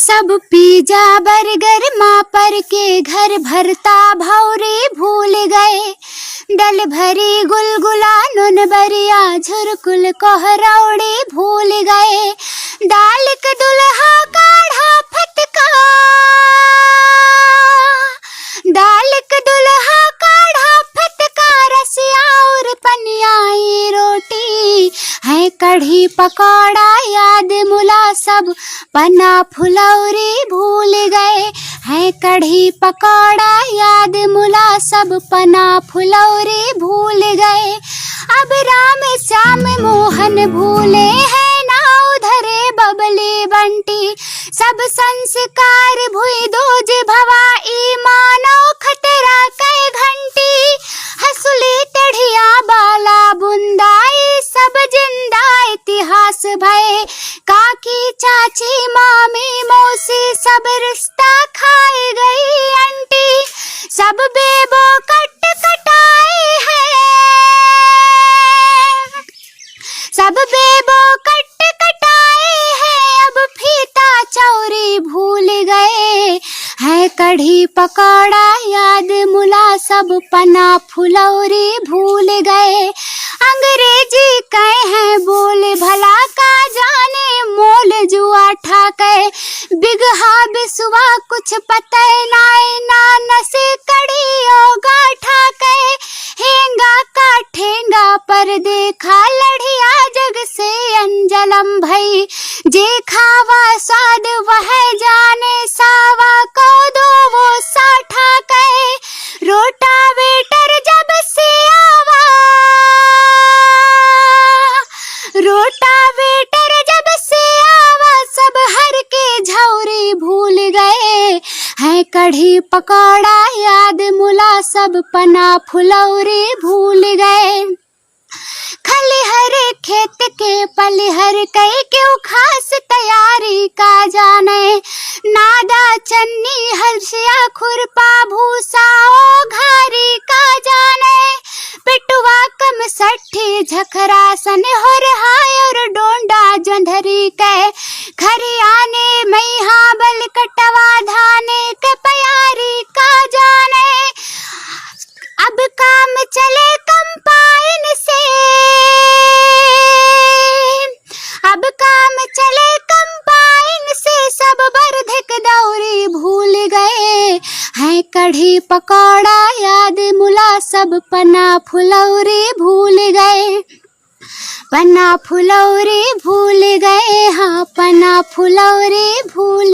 सब pizza burger माँ पर के घर भरता भौरे भूल गए। दल भरी गुलगुला नुन बरिया झुरकुल कोहरौड़े भूल गए। दाल का दुल्हा काढ़ा फटका, दाल का दुल्हा काढ़ा फटका, रसिया और पनियाई रोटी है। कढ़ी पकौड़ा याद मुला सब पन्ना फुलौरी भूल गए हैं। कढ़ी पकौड़ा याद मुला सब पन्ना फुलौरी भूल गए। अब राम श्याम मोहन भूले हैं ना उधरे बबली बंटी। सब संस्कार भुई दूज भवा ईमानो खतरा कै घंटी। हसुली टेढ़िया बाला बुंदाई सब जिंदा इतिहास भय। काकी चाची मामी मौसी सब रिश्ता खाई गई अंटी। सब बेबो कट कटाए हैं, सब बेबो कट कटाए हैं। अब फीता चौरी भूल गए है। कढ़ी पकौड़ा याद मुला सब पन्ना फुलौरी भूल गए। अंग्रेजी कहे हैं बोल भला का जाने मोल जुआ ठाके। बिगहा बिसुआ कुछ पता नाय ना नसे कड़ियो गाठा के। हेंगा का ठेंगा पर देखा लड़िया जग से अंजलम भई। जे खावा स्वाद वह जाने सावा को दो वो साठा के। रोटा वेटर जब से आवा, रोटा वेटर जब से आवा, सब हर के झौरी भूल गए हैं। कढ़ी पकौड़ा याद मुला सब पन्ना फुलौरी भूल गए। खलिहर खेत के पलिहर कई क्यों खास तैयारी का जाने। नादा चन्नी हर्षिया खुरपा भूसा ओ घारी का जाने। पिटुआ कम सठी झखरा सन हो रहा और डोंडा जंधरी के। खरियाने मैहा बल कटवा धाने के प्यारी का जाने। अब काम चले कंपाइन से, अब काम चले कंपाइन से। सब बर्धिक दौरी भूल गए हैं। कढ़ी पकौड़ा याद मुला सब पन्ना फुलौरी भूल गए। पन्ना फुलौरी भूल गए, हाँ पन्ना फुलौरी भूल